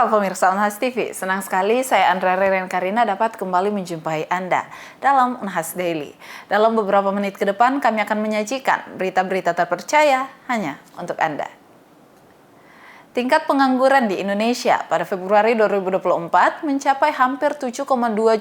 Halo pemirsa Unhas TV, senang sekali saya Andra Reren Karina dapat kembali menjumpai Anda dalam Unhas Daily. Dalam beberapa menit ke depan kami akan menyajikan berita-berita terpercaya hanya untuk Anda. Tingkat pengangguran di Indonesia pada Februari 2024 mencapai hampir 7,2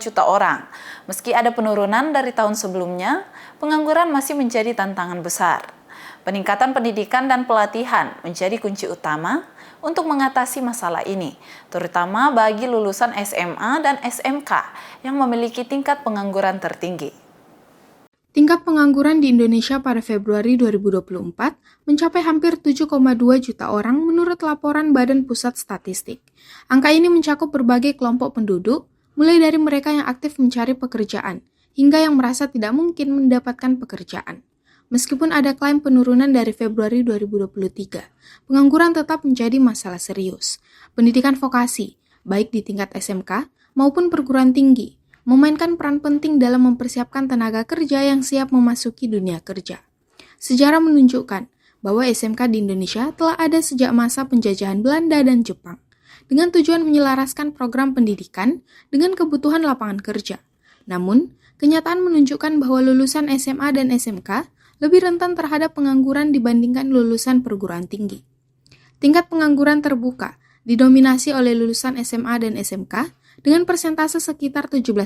juta orang. Meski ada penurunan dari tahun sebelumnya, pengangguran masih menjadi tantangan besar. Peningkatan pendidikan dan pelatihan menjadi kunci utama untuk mengatasi masalah ini, terutama bagi lulusan SMA dan SMK yang memiliki tingkat pengangguran tertinggi. Tingkat pengangguran di Indonesia pada Februari 2024 mencapai hampir 7,2 juta orang menurut laporan Badan Pusat Statistik. Angka ini mencakup berbagai kelompok penduduk, mulai dari mereka yang aktif mencari pekerjaan, hingga yang merasa tidak mungkin mendapatkan pekerjaan. Meskipun ada klaim penurunan dari Februari 2023, pengangguran tetap menjadi masalah serius. Pendidikan vokasi, baik di tingkat SMK maupun perguruan tinggi, memainkan peran penting dalam mempersiapkan tenaga kerja yang siap memasuki dunia kerja. Sejarah menunjukkan bahwa SMK di Indonesia telah ada sejak masa penjajahan Belanda dan Jepang, dengan tujuan menyelaraskan program pendidikan dengan kebutuhan lapangan kerja. Namun, kenyataan menunjukkan bahwa lulusan SMA dan SMK lebih rentan terhadap pengangguran dibandingkan lulusan perguruan tinggi. Tingkat pengangguran terbuka didominasi oleh lulusan SMA dan SMK dengan persentase sekitar 17%,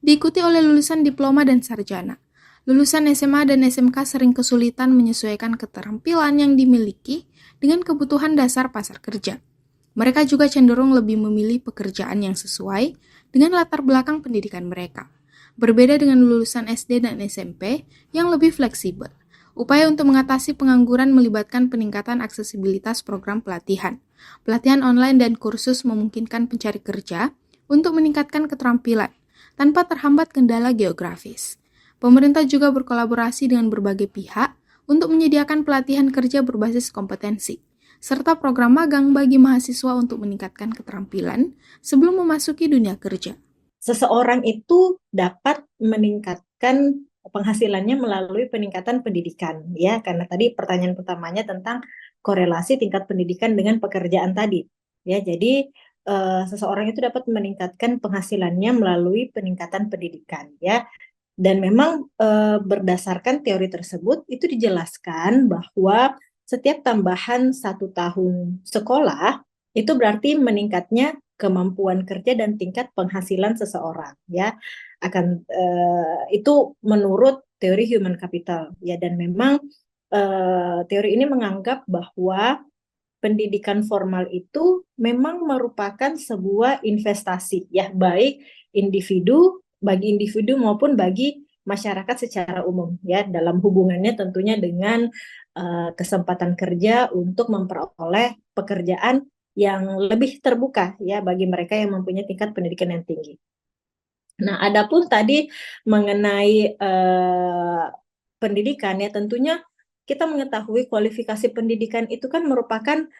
diikuti oleh lulusan diploma dan sarjana. Lulusan SMA dan SMK sering kesulitan menyesuaikan keterampilan yang dimiliki dengan kebutuhan dasar pasar kerja. Mereka juga cenderung lebih memilih pekerjaan yang sesuai dengan latar belakang pendidikan mereka. Berbeda dengan lulusan SD dan SMP yang lebih fleksibel. Upaya untuk mengatasi pengangguran melibatkan peningkatan aksesibilitas program pelatihan. Pelatihan online dan kursus memungkinkan pencari kerja untuk meningkatkan keterampilan tanpa terhambat kendala geografis. Pemerintah juga berkolaborasi dengan berbagai pihak untuk menyediakan pelatihan kerja berbasis kompetensi, serta program magang bagi mahasiswa untuk meningkatkan keterampilan sebelum memasuki dunia kerja. Seseorang itu dapat meningkatkan penghasilannya melalui peningkatan pendidikan, ya, karena tadi pertanyaan pertamanya tentang korelasi tingkat pendidikan dengan pekerjaan tadi, ya. Jadi seseorang itu dapat meningkatkan penghasilannya melalui peningkatan pendidikan, ya. Dan memang berdasarkan teori tersebut itu dijelaskan bahwa setiap tambahan 1 tahun sekolah itu berarti meningkatnya kemampuan kerja dan tingkat penghasilan seseorang, ya. Itu menurut teori human capital, ya. Dan memang teori ini menganggap bahwa pendidikan formal itu memang merupakan sebuah investasi, ya, baik bagi individu maupun bagi masyarakat secara umum, ya, dalam hubungannya tentunya dengan kesempatan kerja untuk memperoleh pekerjaan yang lebih terbuka, ya, bagi mereka yang mempunyai tingkat pendidikan yang tinggi. Nah, adapun tadi mengenai pendidikan, ya, tentunya kita mengetahui kualifikasi pendidikan itu kan merupakan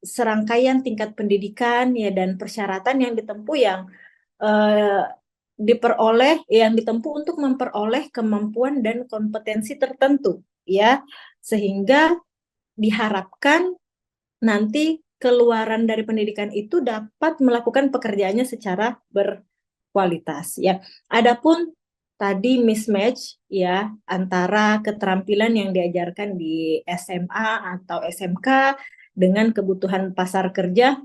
serangkaian tingkat pendidikan, ya, dan persyaratan yang ditempuh yang ditempuh untuk memperoleh kemampuan dan kompetensi tertentu, ya, sehingga diharapkan nanti keluaran dari pendidikan itu dapat melakukan pekerjaannya secara berkualitas, ya. Adapun tadi mismatch, ya, antara keterampilan yang diajarkan di SMA atau SMK dengan kebutuhan pasar kerja,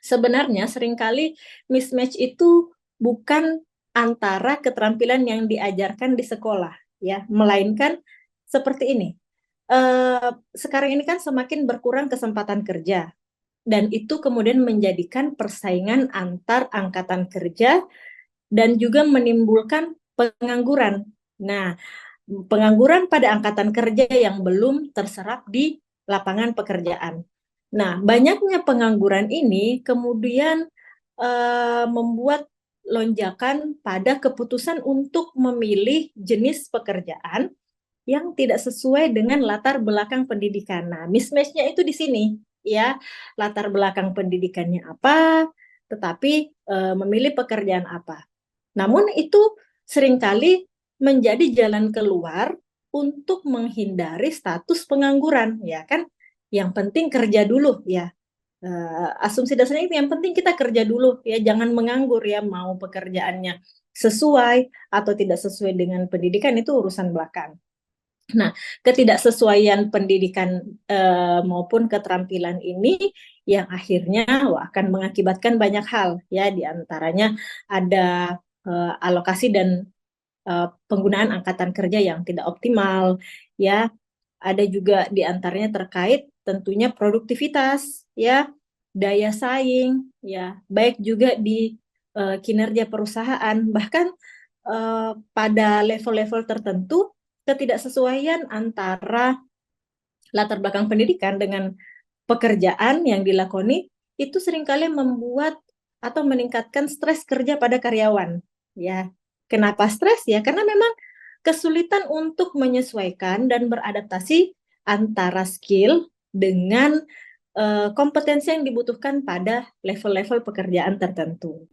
sebenarnya seringkali mismatch itu bukan antara keterampilan yang diajarkan di sekolah, ya, melainkan seperti ini. Sekarang ini kan semakin berkurang kesempatan kerja, dan itu kemudian menjadikan persaingan antar angkatan kerja dan juga menimbulkan pengangguran. Nah, pengangguran pada angkatan kerja yang belum terserap di lapangan pekerjaan. Nah, banyaknya pengangguran ini kemudian membuat lonjakan pada keputusan untuk memilih jenis pekerjaan yang tidak sesuai dengan latar belakang pendidikan. Nah, mismatch-nya itu di sini, ya. Latar belakang pendidikannya apa, tetapi memilih pekerjaan apa. Namun itu seringkali menjadi jalan keluar untuk menghindari status pengangguran, ya kan? Yang penting kerja dulu, ya. Asumsi dasarnya itu yang penting kita kerja dulu ya, jangan menganggur ya, mau pekerjaannya sesuai atau tidak sesuai dengan pendidikan itu urusan belakang. Nah, ketidaksesuaian pendidikan maupun keterampilan ini yang akhirnya akan mengakibatkan banyak hal ya, diantaranya ada alokasi dan penggunaan angkatan kerja yang tidak optimal ya, ada juga diantaranya terkait tentunya produktivitas ya, daya saing ya, baik juga di kinerja perusahaan, bahkan pada level-level tertentu ketidaksesuaian antara latar belakang pendidikan dengan pekerjaan yang dilakoni itu seringkali membuat atau meningkatkan stres kerja pada karyawan ya. Kenapa stres ya? Karena memang kesulitan untuk menyesuaikan dan beradaptasi antara skill dengan kompetensi yang dibutuhkan pada level-level pekerjaan tertentu.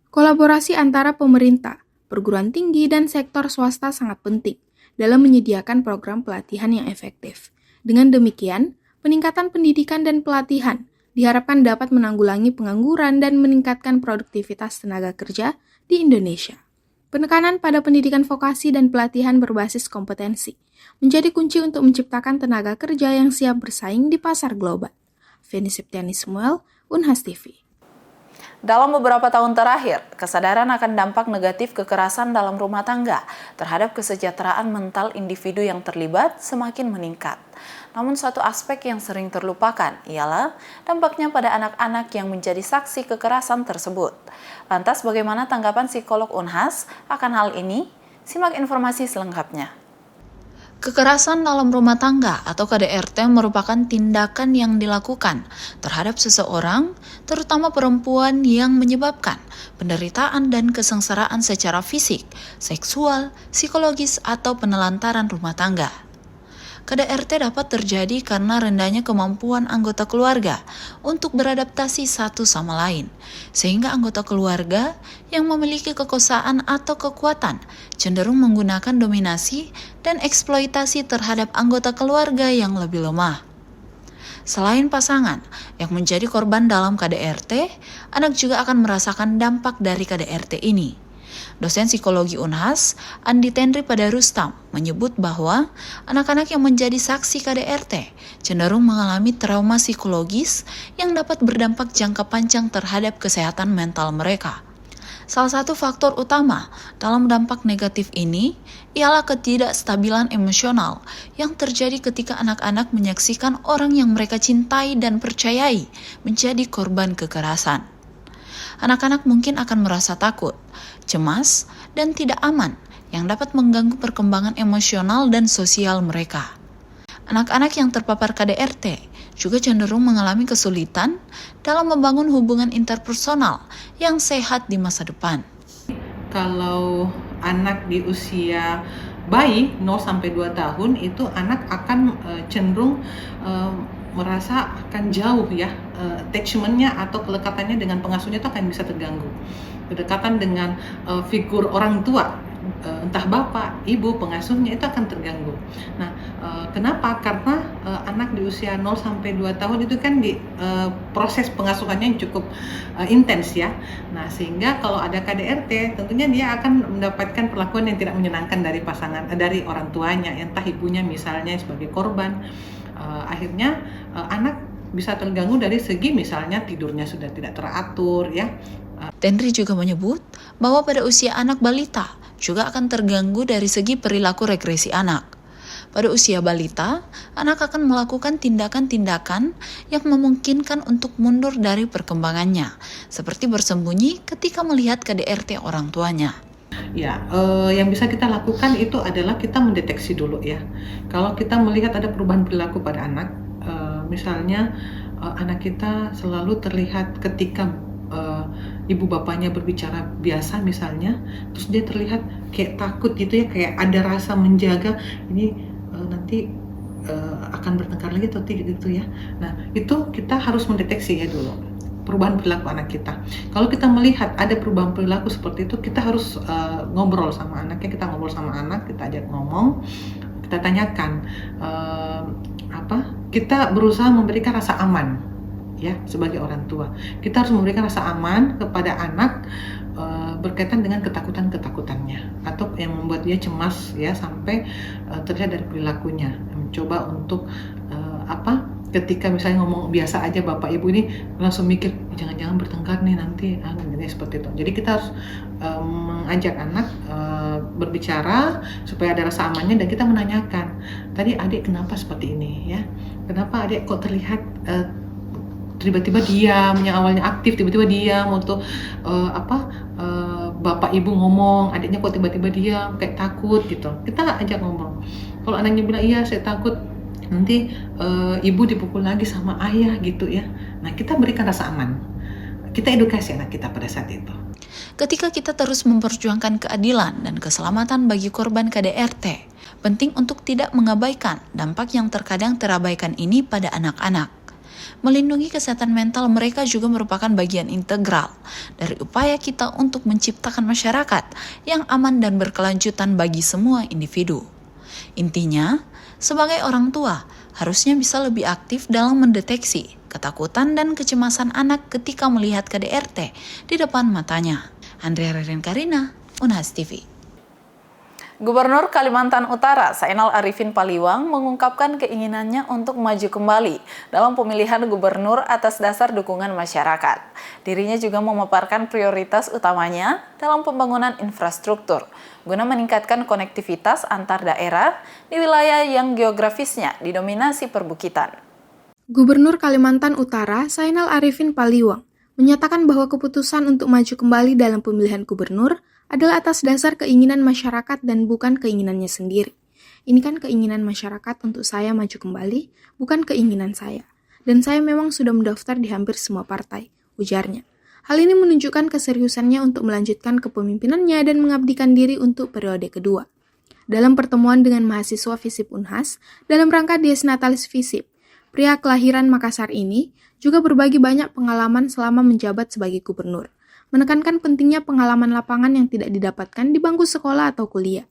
Kolaborasi antara pemerintah, perguruan tinggi, dan sektor swasta sangat penting dalam menyediakan program pelatihan yang efektif. Dengan demikian, peningkatan pendidikan dan pelatihan diharapkan dapat menanggulangi pengangguran dan meningkatkan produktivitas tenaga kerja di Indonesia. Penekanan pada pendidikan vokasi dan pelatihan berbasis kompetensi menjadi kunci untuk menciptakan tenaga kerja yang siap bersaing di pasar global. Feni Septiani Samuel, Unhas TV. Dalam beberapa tahun terakhir, kesadaran akan dampak negatif kekerasan dalam rumah tangga terhadap kesejahteraan mental individu yang terlibat semakin meningkat. Namun satu aspek yang sering terlupakan ialah dampaknya pada anak-anak yang menjadi saksi kekerasan tersebut. Lantas bagaimana tanggapan psikolog Unhas akan hal ini? Simak informasi selengkapnya. Kekerasan dalam rumah tangga atau KDRT merupakan tindakan yang dilakukan terhadap seseorang, terutama perempuan, yang menyebabkan penderitaan dan kesengsaraan secara fisik, seksual, psikologis, atau penelantaran rumah tangga. KDRT dapat terjadi karena rendahnya kemampuan anggota keluarga untuk beradaptasi satu sama lain, sehingga anggota keluarga yang memiliki kekuasaan atau kekuatan cenderung menggunakan dominasi dan eksploitasi terhadap anggota keluarga yang lebih lemah. Selain pasangan yang menjadi korban dalam KDRT, anak juga akan merasakan dampak dari KDRT ini. Dosen psikologi Unhas, Andi Tenri pada Rustam, menyebut bahwa anak-anak yang menjadi saksi KDRT cenderung mengalami trauma psikologis yang dapat berdampak jangka panjang terhadap kesehatan mental mereka. Salah satu faktor utama dalam dampak negatif ini ialah ketidakstabilan emosional yang terjadi ketika anak-anak menyaksikan orang yang mereka cintai dan percayai menjadi korban kekerasan. Anak-anak mungkin akan merasa takut, cemas, dan tidak aman yang dapat mengganggu perkembangan emosional dan sosial mereka. Anak-anak yang terpapar KDRT juga cenderung mengalami kesulitan dalam membangun hubungan interpersonal yang sehat di masa depan. Kalau anak di usia bayi 0-2 tahun itu anak akan cenderung merasa akan jauh ya, attachment-nya atau kelekatannya dengan pengasuhnya itu akan bisa terganggu. Kedekatan dengan figur orang tua, entah bapak, ibu, pengasuhnya itu akan terganggu. Nah, kenapa? Karena anak di usia 0-2 tahun itu kan di proses pengasuhannya yang cukup intens ya. Nah, sehingga kalau ada KDRT, tentunya dia akan mendapatkan perlakuan yang tidak menyenangkan dari pasangan, dari orang tuanya, entah ibunya misalnya sebagai korban. Akhirnya anak bisa terganggu dari segi misalnya tidurnya sudah tidak teratur ya. Tenri juga menyebut bahwa pada usia anak balita juga akan terganggu dari segi perilaku regresi anak. Pada usia balita, anak akan melakukan tindakan-tindakan yang memungkinkan untuk mundur dari perkembangannya, seperti bersembunyi ketika melihat KDRT orang tuanya. Ya, yang bisa kita lakukan itu adalah kita mendeteksi dulu ya. Kalau kita melihat ada perubahan perilaku pada anak, misalnya anak kita selalu terlihat ketika ibu bapaknya berbicara biasa misalnya, terus dia terlihat kayak takut gitu ya, kayak ada rasa menjaga ini nanti akan bertengkar lagi atau tidak gitu ya. Nah, itu kita harus mendeteksi ya dulu perubahan perilaku anak kita. Kalau kita melihat ada perubahan perilaku seperti itu, kita harus ngobrol sama anaknya, kita ngobrol sama anak, kita ajak ngomong, kita tanyakan kita berusaha memberikan rasa aman ya sebagai orang tua. Kita harus memberikan rasa aman kepada anak berkaitan dengan ketakutan-ketakutannya atau yang membuat dia cemas ya sampai terlihat dari perilakunya. Mencoba untuk ketika misalnya ngomong biasa aja bapak ibu ini langsung mikir jangan-jangan bertengkar nih nanti seperti itu. Jadi kita harus mengajak anak berbicara supaya ada rasa amannya dan kita menanyakan tadi adik kenapa seperti ini ya, kenapa adik kok terlihat tiba-tiba diam, yang awalnya aktif tiba-tiba diam untuk bapak ibu ngomong, adiknya kok tiba-tiba diam kayak takut gitu. Kita ajak ngomong. Kalau anaknya bilang iya saya takut nanti ibu dipukul lagi sama ayah gitu ya. Nah kita berikan rasa aman, kita edukasi anak kita pada saat itu. Ketika kita terus memperjuangkan keadilan dan keselamatan bagi korban KDRT, penting untuk tidak mengabaikan dampak yang terkadang terabaikan ini pada anak-anak. Melindungi kesehatan mental mereka juga merupakan bagian integral dari upaya kita untuk menciptakan masyarakat yang aman dan berkelanjutan bagi semua individu. Intinya, sebagai orang tua, harusnya bisa lebih aktif dalam mendeteksi ketakutan dan kecemasan anak ketika melihat KDRT di depan matanya. Andrea Reren Karina, Unhas TV. Gubernur Kalimantan Utara, Zainal Arifin Paliwang, mengungkapkan keinginannya untuk maju kembali dalam pemilihan gubernur atas dasar dukungan masyarakat. Dirinya juga memaparkan prioritas utamanya dalam pembangunan infrastruktur, guna meningkatkan konektivitas antar daerah di wilayah yang geografisnya didominasi perbukitan. Gubernur Kalimantan Utara, Zainal Arifin Paliwang, menyatakan bahwa keputusan untuk maju kembali dalam pemilihan gubernur adalah atas dasar keinginan masyarakat dan bukan keinginannya sendiri. Ini kan keinginan masyarakat untuk saya maju kembali, bukan keinginan saya. Dan saya memang sudah mendaftar di hampir semua partai, ujarnya. Hal ini menunjukkan keseriusannya untuk melanjutkan kepemimpinannya dan mengabdikan diri untuk periode kedua. Dalam pertemuan dengan mahasiswa FISIP Unhas, dalam rangka Dies Natalis FISIP, pria kelahiran Makassar ini juga berbagi banyak pengalaman selama menjabat sebagai gubernur, menekankan pentingnya pengalaman lapangan yang tidak didapatkan di bangku sekolah atau kuliah.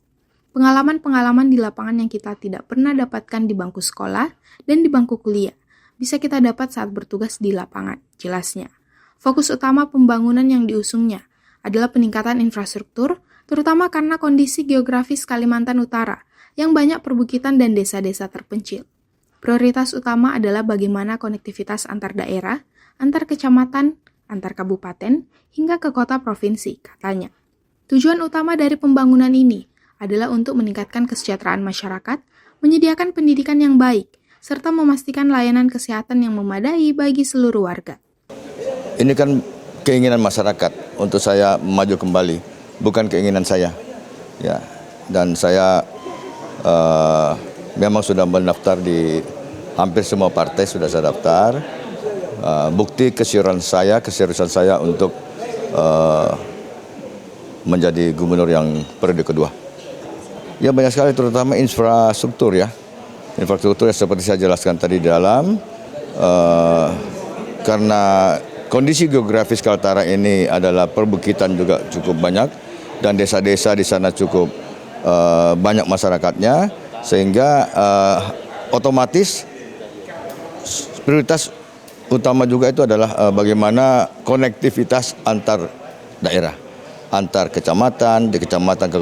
Pengalaman-pengalaman di lapangan yang kita tidak pernah dapatkan di bangku sekolah dan di bangku kuliah, bisa kita dapat saat bertugas di lapangan, jelasnya. Fokus utama pembangunan yang diusungnya adalah peningkatan infrastruktur, terutama karena kondisi geografis Kalimantan Utara yang banyak perbukitan dan desa-desa terpencil. Prioritas utama adalah bagaimana konektivitas antar daerah, antar kecamatan, antar kabupaten, hingga ke kota provinsi, katanya. Tujuan utama dari pembangunan ini adalah untuk meningkatkan kesejahteraan masyarakat, menyediakan pendidikan yang baik, serta memastikan layanan kesehatan yang memadai bagi seluruh warga. Ini kan keinginan masyarakat untuk saya maju kembali, bukan keinginan saya. Ya, dan saya memang sudah mendaftar di hampir semua partai, sudah saya daftar. Bukti keseriusan saya untuk menjadi gubernur yang periode kedua. Ya banyak sekali, terutama infrastruktur ya. Infrastruktur seperti saya jelaskan tadi di dalam, karena kondisi geografis Kaltara ini adalah perbukitan juga cukup banyak dan desa-desa di sana cukup banyak masyarakatnya, sehingga otomatis prioritas utama juga itu adalah bagaimana konektivitas antar daerah, antar kecamatan, di kecamatan ke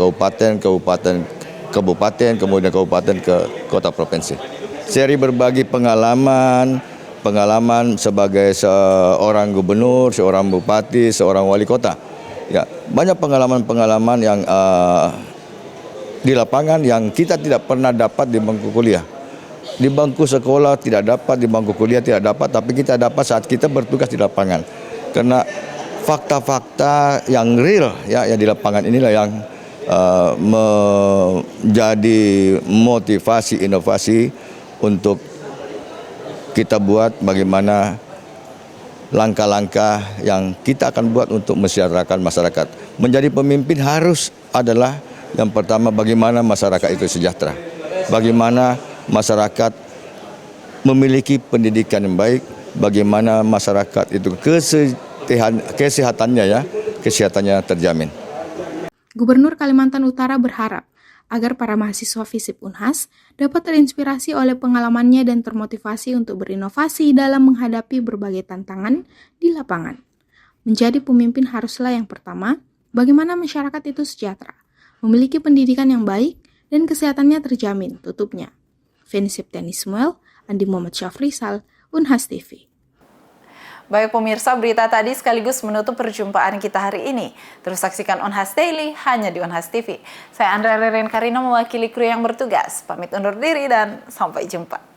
kabupaten, kemudian kabupaten ke kota provinsi. Seri berbagi pengalaman sebagai seorang gubernur, seorang bupati, seorang wali kota. Ya, banyak pengalaman-pengalaman yang di lapangan yang kita tidak pernah dapat di bangku kuliah. Di bangku sekolah tidak dapat, di bangku kuliah tidak dapat, tapi kita dapat saat kita bertugas di lapangan. Karena fakta-fakta yang real ya yang di lapangan inilah yang menjadi motivasi inovasi untuk kita buat bagaimana langkah-langkah yang kita akan buat untuk mensejahterakan masyarakat. Menjadi pemimpin harus adalah yang pertama bagaimana masyarakat itu sejahtera. Bagaimana masyarakat memiliki pendidikan yang baik, bagaimana masyarakat itu kesehatannya terjamin. Gubernur Kalimantan Utara berharap agar para mahasiswa FISIP Unhas dapat terinspirasi oleh pengalamannya dan termotivasi untuk berinovasi dalam menghadapi berbagai tantangan di lapangan. Menjadi pemimpin haruslah yang pertama, bagaimana masyarakat itu sejahtera, memiliki pendidikan yang baik, dan kesehatannya terjamin, tutupnya. Feni Septiani Ismail, Andi Muhammad Syafrisal, Unhas TV. Baik pemirsa, berita tadi sekaligus menutup perjumpaan kita hari ini. Terus saksikan Unhas Daily hanya di Unhas TV. Saya Andrea Reren Karina mewakili kru yang bertugas. Pamit undur diri dan sampai jumpa.